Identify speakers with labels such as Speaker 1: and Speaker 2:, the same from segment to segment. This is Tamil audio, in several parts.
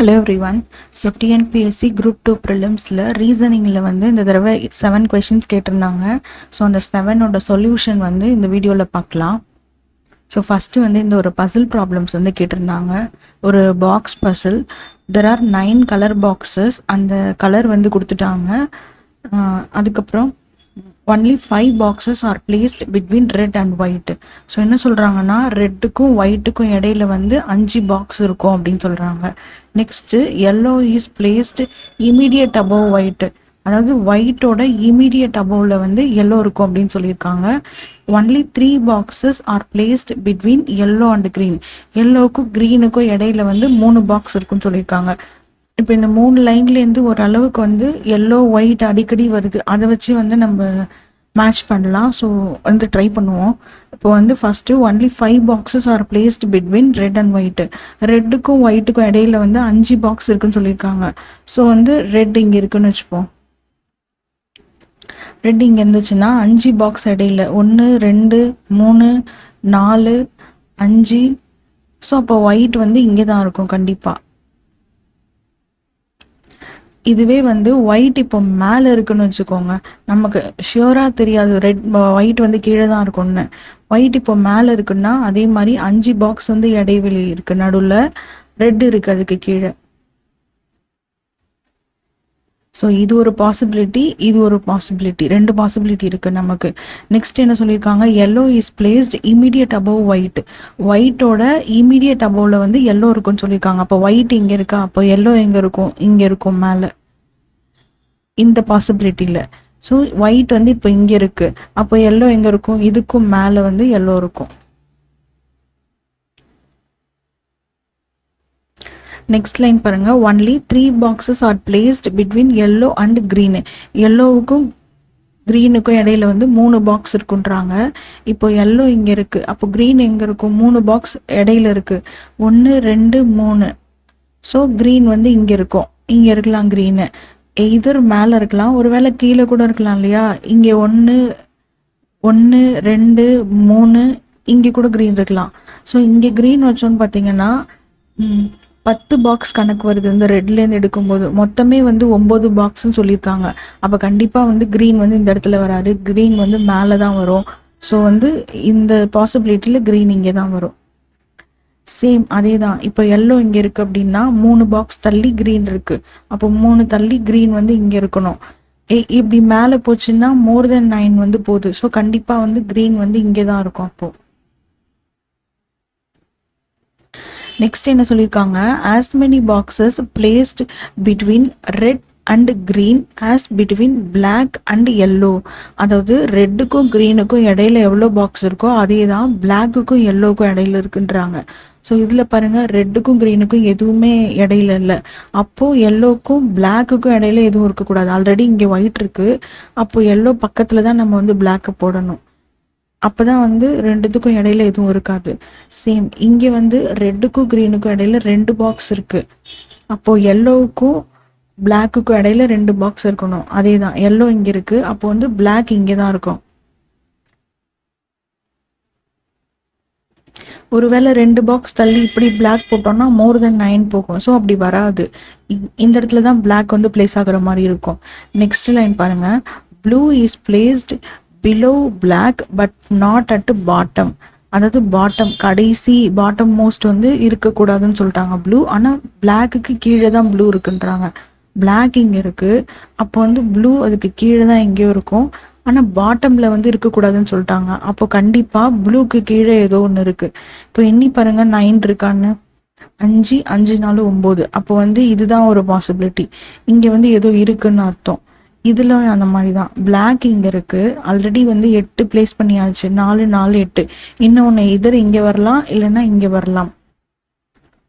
Speaker 1: Hello everyone. So TNPSC group 2 ப்ரிலிம்ஸில் ரீசனிங்கில் வந்து இந்த தடவை 7 கொஷின்ஸ் கேட்டிருந்தாங்க. ஸோ அந்த 7ஓட சொல்யூஷன் வந்து இந்த வீடியோவில் பார்க்கலாம். ஸோ ஃபஸ்ட்டு வந்து இந்த ஒரு பசில் ப்ராப்ளம்ஸ் வந்து கேட்டிருந்தாங்க. ஒரு box puzzle. There are 9 colour boxes. அந்த கலர் வந்து கொடுத்துட்டாங்க. அதுக்கப்புறம் only 5 boxes are placed between red and white. So என்ன சொல்கிறாங்கன்னா ரெட்டுக்கும் ஒயிட்டுக்கும் இடையில வந்து 5 பாக்ஸ் இருக்கும் அப்படின்னு சொல்கிறாங்க. Next yellow is placed immediate above white. அதாவது ஒயிட்டோட இமீடியட் அபோவில் வந்து yellow இருக்கும் அப்படின்னு சொல்லியிருக்காங்க. Only 3 boxes are placed between yellow and green. yellowக்கும் க்ரீனுக்கும் இடையில வந்து 3 பாக்ஸ் இருக்குன்னு சொல்லியிருக்காங்க. இப்போ இந்த 3 லைன்லேருந்து ஒரு அளவுக்கு வந்து எல்லோ ஒயிட் அடிக்கடி வருது. அதை வச்சு வந்து நம்ம மேட்ச் பண்ணலாம். ஸோ வந்து ட்ரை பண்ணுவோம். இப்போ வந்து first only 5 boxes are placed between red and white. ரெட்டுக்கும் ஒயிட்டுக்கும் இடையில வந்து 5 பாக்ஸ் இருக்குன்னு சொல்லியிருக்காங்க. ஸோ வந்து ரெட் இங்கே இருக்குன்னு வச்சுப்போம். ரெட் இங்கே இருந்துச்சுன்னா 5 பாக்ஸ் இடையில 1 2 3 4 5. ஸோ அப்போ ஒயிட் வந்து இங்கே தான் இருக்கும் கண்டிப்பாக. இதுவே வந்து ஒயிட் இப்போ மேலே இருக்குன்னு வச்சுக்கோங்க, நமக்கு ஷியோராக தெரியாது ரெட் ஒயிட் வந்து கீழே தான் இருக்கும்னு. ஒயிட் இப்போ மேலே இருக்குன்னா அதே மாதிரி 5 பாக்ஸ் வந்து இடைவெளி இருக்குது, நடுவில் ரெட் இருக்குது அதுக்கு கீழே. ஸோ இது ஒரு பாசிபிலிட்டி, இது ஒரு பாசிபிலிட்டி, 2 பாசிபிலிட்டி இருக்குது நமக்கு. நெக்ஸ்ட் என்ன சொல்லியிருக்காங்க, yellow is placed immediate above white. ஒயிட்டோட இமீடியட் அபவ்ல வந்து yellow இருக்குன்னு சொல்லியிருக்காங்க. அப்போ ஒயிட் இங்கே இருக்கா, அப்போ yellow எங்கே இருக்கும், இங்கே இருக்கும் மேலே, இந்த பாசிபிலிட்டியில். ஸோ ஒயிட் வந்து இப்போ இங்கே இருக்குது, அப்போ yellow எங்கே இருக்கும், இதுக்கும் மேலே வந்து yellow இருக்கும். நெக்ஸ்ட் லைன் பாருங்க, only 3 boxes R placed between yellow and green. yellowவுக்கும் க்ரீனுக்கும் இடையில வந்து 3 பாக்ஸ் இருக்குன்றாங்க. இப்போ yellow இங்கே இருக்குது, அப்போ க்ரீன் எங்கே இருக்கும், 3 பாக்ஸ் இடையில இருக்குது, 1 2 3. ஸோ க்ரீன் வந்து இங்கே இருக்கும், இங்கே இருக்கலாம் க்ரீனு. எய்தர் மேலே இருக்கலாம், ஒருவேளை கீழே கூட இருக்கலாம் இல்லையா. இங்கே 1 1 2 3, இங்கே கூட க்ரீன் இருக்கலாம். ஸோ இங்கே க்ரீன் வச்சோன்னு பார்த்தீங்கன்னா 10 பாக்ஸ் கணக்கு வருது இந்த ரெட்லேருந்து எடுக்கும்போது. மொத்தமே வந்து 9 பாக்ஸ்ன்னு சொல்லியிருக்காங்க. அப்போ கண்டிப்பாக வந்து க்ரீன் வந்து இந்த இடத்துல வராது, க்ரீன் வந்து மேலே தான் வரும். ஸோ வந்து இந்த பாசிபிலிட்டியில் க்ரீன் இங்கே தான் வரும். சேம் அதே தான். இப்போ yellow இங்கே இருக்குது அப்படின்னா 3 பாக்ஸ் தள்ளி க்ரீன் இருக்குது, அப்போ 3 தள்ளி க்ரீன் வந்து இங்கே இருக்கணும். இப்படி மேலே போச்சுன்னா மோர் தென் 9 வந்து போகுது. ஸோ கண்டிப்பாக வந்து க்ரீன் வந்து இங்கே தான் இருக்கும். அப்போது நெக்ஸ்ட் என்ன சொல்லியிருக்காங்க, as many boxes placed between red and green as between black and yellow. அதாவது ரெட்டுக்கும் க்ரீனுக்கும் இடையில எவ்வளோ பாக்ஸ் இருக்கோ அதே தான் பிளாக்குக்கும் yellowக்கும் இடையில இருக்குன்றாங்க. ஸோ இதில் பாருங்கள், ரெட்டுக்கும் க்ரீனுக்கும் எதுவுமே இடையில இல்லை. அப்போது yellowக்கும் பிளாக்குக்கும் இடையில எதுவும் இருக்கக்கூடாது. ஆல்ரெடி இங்கே ஒயிட் இருக்குது, அப்போது yellow பக்கத்தில் தான் நம்ம வந்து பிளாக்கை போடணும். அப்போ தான் வந்து ரெண்டுத்துக்கும் இடையில எதுவும் இருக்காது. சேம் இங்கே வந்து ரெட்டுக்கும் க்ரீனுக்கும் இடையில 2 பாக்ஸ் இருக்குது. அப்போது yellowவுக்கும் பிளாக்குக்கும் இடையில 2 பாக்ஸ் இருக்கணும். அதே தான், yellow இங்கே இருக்குது, அப்போ வந்து பிளாக் இங்கே தான் இருக்கும். ஒருவேளை 2 பாக்ஸ் தள்ளி இப்படி பிளாக் போட்டோம்னா மோர் தென் 9 போகும். ஸோ அப்படி வராது. இந்த இடத்துல தான் பிளாக் வந்து பிளேஸ் ஆகிற மாதிரி இருக்கும். நெக்ஸ்ட் லைன் பாருங்கள், blue is placed below black but not at bottom. அதாவது பாட்டம் கடைசி பாட்டம் மோஸ்ட் வந்து இருக்கக்கூடாதுன்னு சொல்லிட்டாங்க ப்ளூ. ஆனால் பிளாக்குக்கு கீழே தான் ப்ளூ இருக்குன்றாங்க. பிளாக் இங்கே இருக்குது, அப்போ வந்து ப்ளூ அதுக்கு கீழே தான் எங்கேயோ இருக்கும். ஆனால் பாட்டமில் வந்து இருக்கக்கூடாதுன்னு சொல்லிட்டாங்க. அப்போ கண்டிப்பாக ப்ளூக்கு கீழே ஏதோ ஒன்று இருக்குது. இப்போ எண்ணி பாருங்கள், 9 இருக்கான்னு. 5 5 4 9. அப்போ வந்து இதுதான் ஒரு பாசிபிலிட்டி. இங்கே வந்து ஏதோ இருக்குன்னு அர்த்தம். இதில் அந்த மாதிரி தான், பிளாக் இங்கே இருக்குது, ஆல்ரெடி வந்து 8 பிளேஸ் பண்ணியாச்சு, 4 4 8. இன்னொன்று இதர் இங்கே வரலாம், இல்லைன்னா இங்கே வரலாம்.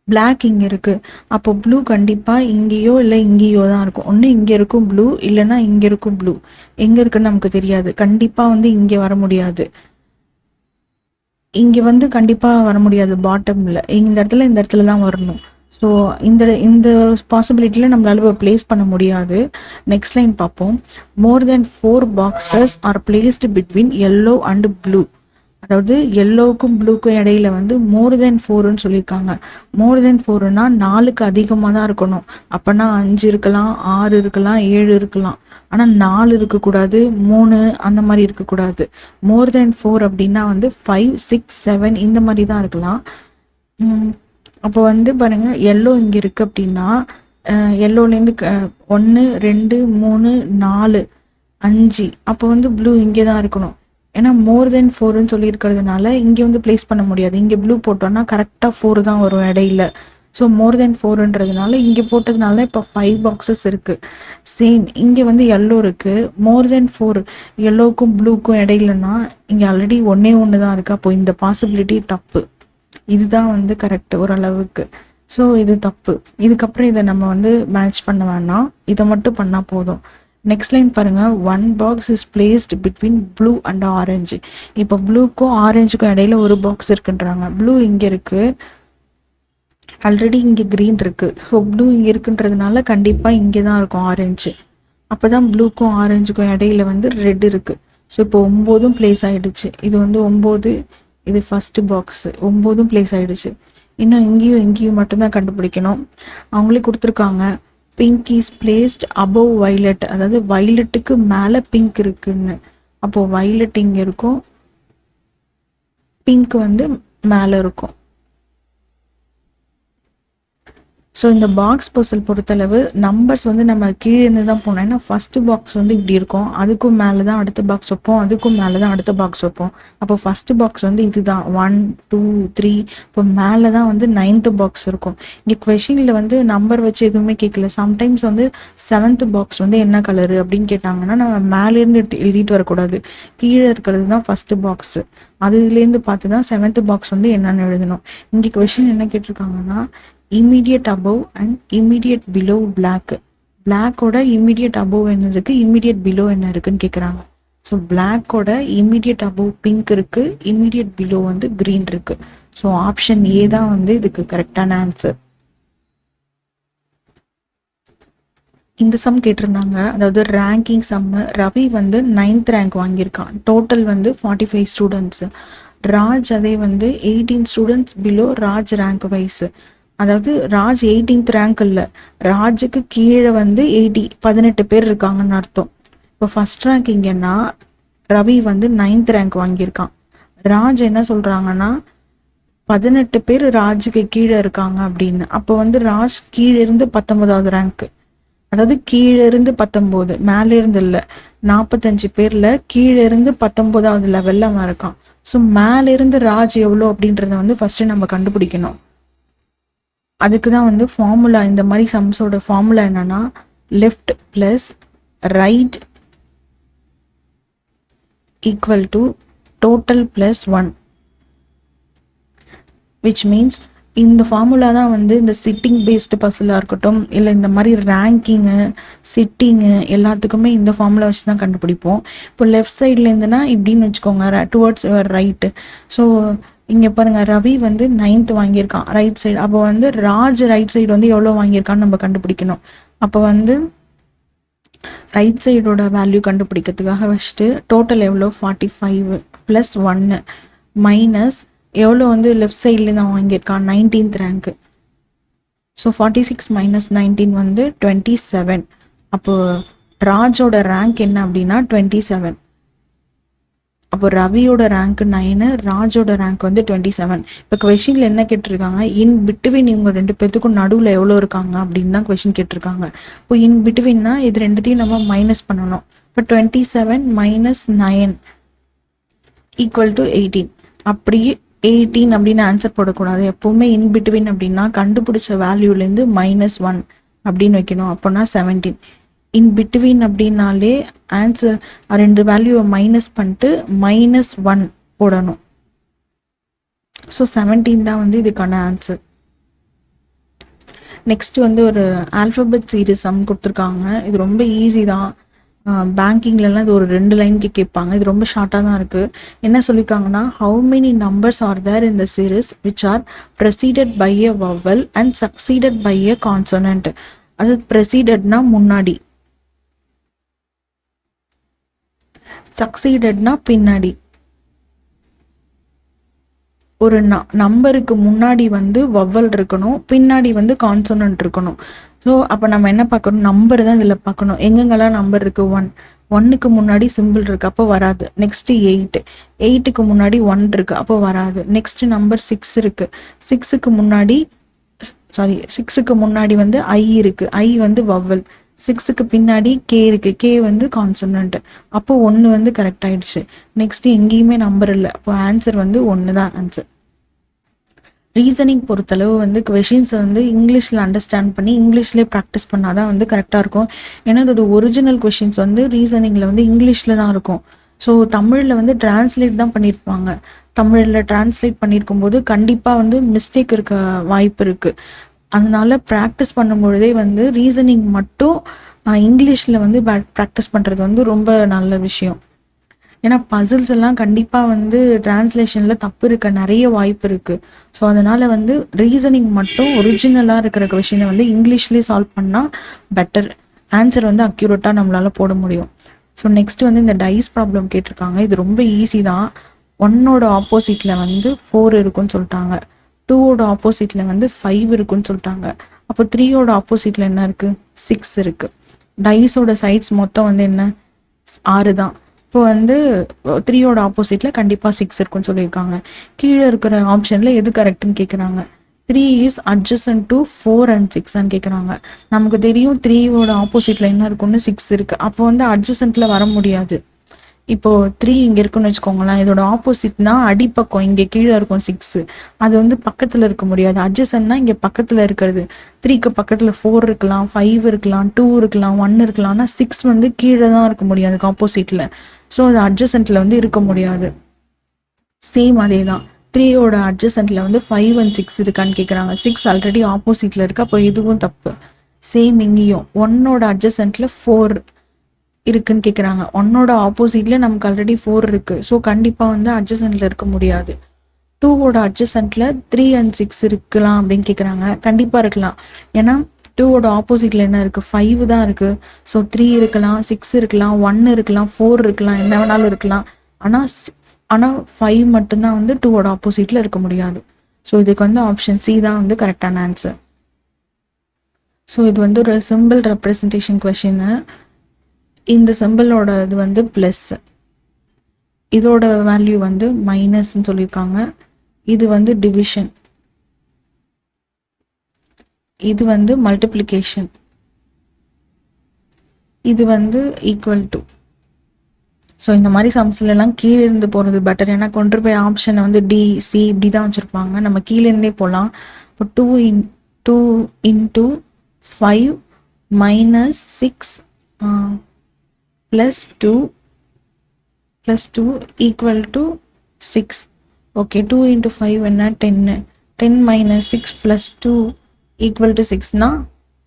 Speaker 1: பிளாக் இங்கே இருக்குது, அப்போ ப்ளூ கண்டிப்பாக இங்கேயோ இல்லை இங்கேயோ தான் இருக்கும். ஒன்று இங்கே இருக்கும் ப்ளூ, இல்லைன்னா இங்கே இருக்கும் ப்ளூ. எங்கே இருக்குன்னு நமக்கு தெரியாது. கண்டிப்பாக வந்து இங்கே வர முடியாது, இங்கே வந்து கண்டிப்பாக வர முடியாது பாட்டமில். இந்த இடத்துல தான் வரணும். ஸோ இந்த பாசிபிலிட்டியில் நம்மளால இப்போ பிளேஸ் பண்ண முடியாது. நெக்ஸ்ட் லைன் பார்ப்போம். மோர் தென் 4 boxes are placed between yellow and blue. அதாவது எல்லோவுக்கும் ப்ளூக்கும் இடையில வந்து மோர் தென் 4ன்னு சொல்லியிருக்காங்க. மோர் தென் 4னா 4க்கு அதிகமாக தான் இருக்கணும். அப்போனா 5 இருக்கலாம், 6 இருக்கலாம், 7 இருக்கலாம். ஆனால் 4 இருக்கக்கூடாது, 3 அந்த மாதிரி இருக்கக்கூடாது. மோர் தென் 4 அப்படின்னா வந்து 5, 6, 7 இந்த மாதிரி தான் இருக்கலாம். அப்போ வந்து பாருங்க, எல்லோ இங்கே இருக்குது அப்படின்னா எல்லோலேருந்து 1, 2, 3, 4, 5. அப்போ வந்து ப்ளூ இங்கே தான் இருக்கணும். ஏன்னா மோர் தென் 4ன்னு சொல்லியிருக்கிறதுனால இங்கே வந்து பிளேஸ் பண்ண முடியாது. இங்கே ப்ளூ போட்டோன்னா கரெக்டாக 4 தான் வரும் இடையில. ஸோ மோர் தென் 4ன்றதுனால இங்கே போட்டதுனால இப்போ 5 பாக்ஸஸ் இருக்குது. சேம் இங்கே வந்து எல்லோ இருக்குது. மோர் தென் 4 எல்லோவுக்கும் ப்ளூக்கும் இடையிலன்னா இங்கே ஆல்ரெடி ஒன்று தான் இருக்குது. அப்போ இந்த பாசிபிலிட்டி தப்பு. இதுதான் வந்து கரெக்ட் ஓரளவுக்கு. ஸோ இது தப்பு. இதுக்கப்புறம் இதை நம்ம வந்து மேட்ச் பண்ண வேணாம், இதை மட்டும் பண்ணால் போதும். நெக்ஸ்ட் லைன் பாருங்கள், 1 box is placed between blue and orange. இப்போ ப்ளூக்கும் ஆரஞ்சுக்கும் இடையில ஒரு பாக்ஸ் இருக்குன்றாங்க. ப்ளூ இங்கே இருக்குது, ஆல்ரெடி இங்கே க்ரீன் இருக்குது. ஸோ ப்ளூ இங்கே இருக்குன்றதுனால கண்டிப்பாக இங்கே தான் இருக்கும் ஆரஞ்சு. அப்போ தான் ப்ளூக்கும் ஆரஞ்சுக்கும் இடையில வந்து ரெட் இருக்குது. ஸோ இப்போ 9ம் பிளேஸ் ஆகிடுச்சு. இது வந்து 9, இது ஃபஸ்ட்டு பாக்ஸு 9ம் பிளேஸ் ஆகிடுச்சு. இன்னும் இங்கேயும் மட்டும்தான் கண்டுபிடிக்கணும். அவங்களே கொடுத்துருக்காங்க, pink is placed above violet. அதாவது வைலட்டுக்கு மேலே பிங்க் இருக்குன்னு. அப்போது வைலட் இங்கே இருக்கும், பிங்க் வந்து மேலே இருக்கும். ஸோ இந்த பாக்ஸ் பசில் பொறுத்தளவு நம்பர்ஸ் வந்து நம்ம கீழே இருந்து தான் போனோம். ஏன்னா ஃபஸ்ட்டு பாக்ஸ் வந்து இப்படி இருக்கும், அதுக்கும் மேலே தான் அடுத்த பாக்ஸ் வைப்போம், அதுக்கும் மேலே தான் அடுத்த பாக்ஸ் வைப்போம். அப்போ ஃபஸ்ட்டு பாக்ஸ் வந்து இதுதான் 1, 2, 3. இப்போ மேலே தான் வந்து 9th பாக்ஸ் இருக்கும். இங்கே கொஷினில் வந்து நம்பர் வச்சு எதுவுமே கேட்கல. சம்டைம்ஸ் வந்து 7th பாக்ஸ் வந்து என்ன கலரு அப்படின்னு கேட்டாங்கன்னா நம்ம மேலேருந்து எழுதிட்டு வரக்கூடாது, கீழே இருக்கிறது தான் ஃபஸ்ட்டு பாக்ஸு. அதுலேருந்து பார்த்து தான் 7th பாக்ஸ் வந்து என்னென்னு எழுதணும். இங்கே கொஷின் என்ன கேட்டிருக்காங்கன்னா, immediate above and immediate below black. black-ஓட immediate above என்ன இருக்குது, immediate below என்ன இருக்குன்னு கேட்குறாங்க. ஸோ black-ஓட immediate above pink இருக்குது, immediate below வந்து green இருக்குது. ஸோ ஆப்ஷன் ஏ தான் வந்து இதுக்கு கரெக்டான ஆன்சர். இந்த சம் கேட்டிருந்தாங்க, அதாவது ரேங்கிங் சம்மு. ரவி வந்து 9th ரேங்க் வாங்கியிருக்கான். டோட்டல் வந்து 45 ஸ்டூடெண்ட்ஸு. ராஜ் அதே வந்து 18 students below Raj rank wise. அதாவது ராஜ் 18th ரேங்க் இல்லை, ராஜுக்கு கீழே வந்து 18 பேர் இருக்காங்கன்னு அர்த்தம். இப்போ ஃபர்ஸ்ட் ரேங்க் இங்கன்னா ரவி வந்து 9th ரேங்க் வாங்கியிருக்கான். ராஜ் என்ன சொல்கிறாங்கன்னா 18 பேர் ராஜுக்கு கீழே இருக்காங்க அப்படின்னு. அப்போ வந்து ராஜ் கீழே இருந்து 19வது ரேங்க்கு. அதாவது கீழே இருந்து 19, மேலே இருந்து இல்லை. 45 பேரில் கீழே இருந்து 19வது லெவலில் அவன் இருக்கான். ஸோ மேலே இருந்து ராஜ் எவ்வளோ அப்படின்றத வந்து ஃபஸ்ட்டு நம்ம கண்டுபிடிக்கணும். அதுக்கு தான் வந்து ஃபார்முலா, இந்த மாதிரி சம்ஸோட ஃபார்முலா என்னன்னா left plus right equal to total plus 1, which means இந்த ஃபார்முலா தான் வந்து இந்த சிட்டிங் பேஸ்டு பசிலாக இருக்கட்டும், இல்லை இந்த மாதிரி ரேங்கிங்கு, சிட்டிங்கு எல்லாத்துக்குமே இந்த ஃபார்முலா வச்சு தான் கண்டுபிடிப்போம். இப்போ லெஃப்ட் சைட்லேருந்துனா இப்படின்னு வச்சுக்கோங்க, டுவர்ட்ஸ் ரைட்டு. ஸோ இங்கே பாருங்கள், ரவி வந்து 9th வாங்கியிருக்கான் ரைட் சைடு. அப்போ வந்து ராஜ் ரைட் சைடு வந்து எவ்வளோ வாங்கியிருக்கான்னு நம்ம கண்டுபிடிக்கணும். அப்போ வந்து ரைட் சைடோட வேல்யூ கண்டுபிடிக்கிறதுக்காக வச்சுட்டு டோட்டல் எவ்வளோ 45 ப்ளஸ் 1 மைனஸ் எவ்வளோ வந்து லெஃப்ட் சைட்லேருந்து அவன் வாங்கியிருக்கான் 19th ரேங்க்கு. ஸோ 46 மைனஸ் 19 வந்து 27. அப்போது ராஜோட ரேங்க் என்ன அப்படின்னா 27. அப்போ ரவியோட ரேங்க் 9, ராஜோட ரேங்க் வந்து 27. இப்போ கொஷினில் என்ன கேட்டிருக்காங்க, இன் பிட்வீன் இவங்க 2 பேர்த்துக்கும் நடுவில் எவ்வளோ இருக்காங்க அப்படின்னு தான் கொஷின் கேட்டிருக்காங்க. இப்போ இன் பிட்வீன்னா இது ரெண்டுத்தையும் நம்ம மைனஸ் பண்ணணும். இப்போ 27 மைனஸ் 9 ஈக்குவல் டு 18. அப்படி 18 அப்படின்னு ஆன்சர் போடக்கூடாது. எப்போவுமே இன் பிட்வீன் அப்படின்னா கண்டுபிடிச்ச வேல்யூலேருந்து -1 அப்படின்னு வைக்கணும். அப்போனா 17. இன் பிட்வீன் அப்படின்னாலே ஆன்சர் 2 வேல்யூவை மைனஸ் பண்ணிட்டு -1 போடணும். ஸோ 17 தான் வந்து இதுக்கான ஆன்சர். நெக்ஸ்ட் வந்து ஒரு ஆல்ஃபபெட் சீரீஸ் சம் கொடுத்துருக்காங்க. இது ரொம்ப ஈஸி தான். பேங்கிங்லலாம் இது ஒரு 2 லைனுக்கு கேட்பாங்க. இது ரொம்ப ஷார்ட்டாக தான் இருக்குது. என்ன சொல்லியிருக்காங்கன்னா, how many numbers are there in the series which are preceded by a vowel and succeeded by a consonant. அது ப்ரெசீடட்னா முன்னாடி, சக்சீடட்னா பின்னாடி. ஒரு நம்பருக்கு முன்னாடி வந்து வவ்வல் இருக்கணும், பின்னாடி வந்து கான்சோனன்ட் இருக்கணும். ஸோ அப்போ நம்ம என்ன பார்க்கணும், நம்பர் தான் இதில் பார்க்கணும். எங்கெங்கெல்லாம் நம்பர் இருக்குது, 1, 1க்கு முன்னாடி சிம்பிள் இருக்குது, அப்போ வராது. நெக்ஸ்ட்டு 8, 8க்கு முன்னாடி 1 இருக்குது, அப்போ வராது. நெக்ஸ்ட் நம்பர் 6 இருக்குது, 6க்கு முன்னாடி 6க்கு முன்னாடி வந்து ஐ இருக்குது, ஐ வந்து வவ்வல். 6க்கு பின்னாடி கே இருக்குது, கே வந்து கான்சனன்ட். அப்போ 1 வந்து கரெக்ட் ஆயிடுச்சு. நெக்ஸ்ட் எங்கேயுமே நம்பர் இல்லை, அப்போ ஆன்சர் வந்து 1 தான் ஆன்சர். ரீசனிங் பொறுத்தளவு வந்து கொஷின்ஸை வந்து இங்கிலீஷில் அண்டர்ஸ்டாண்ட் பண்ணி இங்கிலீஷ்லேயே ப்ராக்டிஸ் பண்ணால் தான் வந்து கரெக்டாக இருக்கும். ஏன்னா அதோட ஒரிஜினல் கொஷின்ஸ் வந்து ரீசனிங்கில் வந்து இங்கிலீஷில் தான் இருக்கும். ஸோ தமிழில் வந்து டிரான்ஸ்லேட் தான் பண்ணியிருப்பாங்க. தமிழில் டிரான்ஸ்லேட் பண்ணியிருக்கும் போது கண்டிப்பாக வந்து மிஸ்டேக் இருக்க வாய்ப்பு இருக்குது. அதனால ப்ராக்டிஸ் பண்ணும்பொழுதே வந்து ரீசனிங் மட்டும் இங்கிலீஷில் வந்து ப்ராக்டிஸ் பண்ணுறது வந்து ரொம்ப நல்ல விஷயம். ஏன்னா பசில்ஸ் எல்லாம் கண்டிப்பாக வந்து டிரான்ஸ்லேஷனில் தப்பு இருக்க நிறைய வாய்ப்பு இருக்குது. ஸோ அதனால் வந்து ரீசனிங் மட்டும் ஒரிஜினலாக இருக்கிற கொஷினை வந்து இங்கிலீஷ்லேயே சால்வ் பண்ணால் பெட்டர். ஆன்சர் வந்து அக்யூரேட்டாக நம்மளால் போட முடியும். ஸோ நெக்ஸ்ட் வந்து இந்த டைஸ் ப்ராப்ளம் கேட்டிருக்காங்க. இது ரொம்ப ஈஸி தான். 1ஓட ஆப்போசிட்டில் வந்து 4 இருக்குன்னு சொல்லிட்டாங்க, 2ஓட ஆப்போசிட்டில் வந்து 5 இருக்குன்னு சொல்லிட்டாங்க. அப்போ 3ஓட ஆப்போசிட்டில் என்ன இருக்குது, 6 இருக்குது. டைஸோட சைட்ஸ் மொத்தம் வந்து என்ன, 6 தான். இப்போ வந்து 3ஓட ஆப்போசிட்டில் கண்டிப்பாக 6 இருக்குன்னு சொல்லியிருக்காங்க. கீழே இருக்கிற ஆப்ஷனில் எது கரெக்டுன்னு கேட்குறாங்க. 3 இஸ் அட்ஜசன்ட் டு 4 and 6 கேட்குறாங்க. நமக்கு தெரியும் 3ஓட ஆப்போசிட்டில் என்ன இருக்குன்னு 6 இருக்குது. அப்போ வந்து அட்ஜசன்ட்டில் வர முடியாது. இப்போது 3 இங்கே இருக்குன்னு வச்சுக்கோங்களேன், இதோட ஆப்போசிட்னா அடிப்பக்கம் இங்கே கீழே இருக்கும் 6, அது வந்து பக்கத்தில் இருக்க முடியாது. அட்ஜசன்ட்னா இங்கே பக்கத்தில் இருக்கிறது. 3க்கு பக்கத்தில் 4 இருக்கலாம், 5 இருக்கலாம், 2 இருக்கலாம், 1 இருக்கலாம். ஆனால் 6 வந்து கீழே தான் இருக்க முடியாது ஆப்போசிட்டில். ஸோ அது அட்ஜசன்ட்டில் வந்து இருக்க முடியாது. சேம் அதே தான், 3ஓட அட்ஜசன்ட்டில் வந்து 5 and 6 இருக்கான்னு கேட்குறாங்க. 6 ஆல்ரெடி ஆப்போசிட்டில் இருக்குது, அப்போ இதுவும் தப்பு. சேம் இங்கேயும் 1ஓட அட்ஜசன்ட்டில் 4 இருக்குன்னு கேட்குறாங்க. 1ஓட ஆப்போசிட்டில் நமக்கு ஆல்ரெடி 4 இருக்குது. ஸோ கண்டிப்பாக வந்து அட்ஜசன்ட்டில் இருக்க முடியாது. 2ஓட அட்ஜசன்ட்டில் 3 and 6 இருக்கலாம் அப்படின்னு கேட்குறாங்க. கண்டிப்பாக இருக்கலாம். ஏன்னா 2ஓட ஆப்போசிட்டில் என்ன இருக்குது, 5 தான் இருக்குது. ஸோ 3 இருக்கலாம், 6 இருக்கலாம், 1 இருக்கலாம், 4 இருக்கலாம், என்ன வேணாலும் இருக்கலாம். ஆனால் 5 மட்டும்தான் வந்து 2ஓட ஆப்போசிட்டில் இருக்க முடியாது. ஸோ இதுக்கு வந்து ஆப்ஷன் சி தான் வந்து கரெக்டான ஆன்சர். ஸோ இது வந்து ஒரு சிம்பிள் ரெப்ரசன்டேஷன் கொஷின்னு. இந்த சிம்பிளோட இது வந்து ப்ளஸ், இதோட வேல்யூ வந்து மைனஸ்ன்னு சொல்லியிருக்காங்க. இது வந்து டிவிஷன், இது வந்து மல்டிப்ளிகேஷன், இது வந்து ஈக்குவல் டு. ஸோ இந்த மாதிரி சம்ஸ்லாம் கீழே இருந்து போகிறது பெட்டர். ஏன்னா கொண்டு போய் ஆப்ஷனை வந்து டி, சி இப்படி தான் வச்சுருப்பாங்க. நம்ம கீழேருந்தே போகலாம். இப்போ 2 into 5 minus 6 plus 2 equal to 6. Okay, 2 into 5 என்ன 10. 10 minus 6 plus 2 equal to 6னா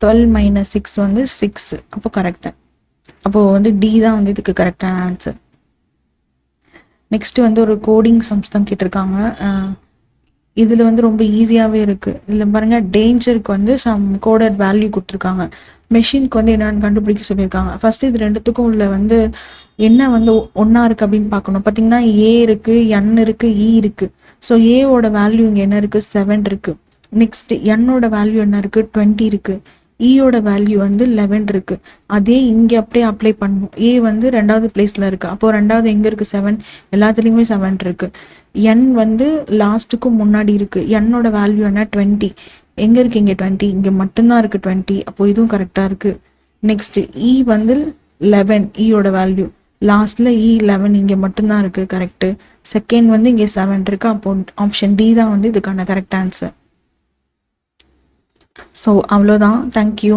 Speaker 1: 12 minus 6 வந்து 6. அப்போ கரெக்டாக, அப்போது வந்து டி தான் வந்து இதுக்கு கரெக்டான ஆன்சர். நெக்ஸ்ட் வந்து ஒரு கோடிங் சம்ஸ் தான் கேட்டிருக்காங்க. இதில் வந்து ரொம்ப ஈஸியாகவே இருக்குது. இதில் பாருங்கள், டேஞ்சருக்கு வந்து சம் கோடட் வேல்யூ கொடுத்துருக்காங்க. மெஷினுக்கு வந்து என்னென்னு கண்டுபிடிக்க சொல்லியிருக்காங்க. ஃபஸ்ட்டு இது ரெண்டுத்துக்கும் உள்ள வந்து என்ன வந்து ஒன்றா இருக்குது அப்படின்னு பார்க்கணும். பார்த்தீங்கன்னா ஏ இருக்குது, என் இருக்குது, இ இருக்குது. ஸோ ஏவோட வேல்யூ இங்கே என்ன இருக்குது, 7 இருக்குது. நெக்ஸ்ட் என்னோட வேல்யூ என்ன இருக்குது, 20 இருக்குது. ஈயோட வேல்யூ வந்து 11 இருக்குது. அதே இங்கே அப்படியே அப்ளை பண்ணணும். ஏ வந்து 2வது பிளேஸில் இருக்குது. அப்போது 2வது எங்கே இருக்குது, 7. எல்லாத்துலேயுமே 7 இருக்குது. என் வந்து லாஸ்ட்டுக்கும் முன்னாடி இருக்குது. என்னோட வேல்யூ என்ன, 20. எங்கே இருக்குது, இங்கே 20. இங்கே மட்டும்தான் இருக்குது 20. அப்போது இதுவும் கரெக்டாக இருக்குது. நெக்ஸ்ட்டு இ வந்து 11, ஈயோட வேல்யூ லாஸ்ட்டில் இ 11 இங்கே மட்டும்தான் இருக்குது, கரெக்டு. செகண்ட் வந்து இங்கே 7 இருக்குது. அப்போது ஆப்ஷன் டி தான் வந்து இதுக்கான கரெக்ட் ஆன்சர். ஸோ அவ்வளோதான். தேங்க்யூ.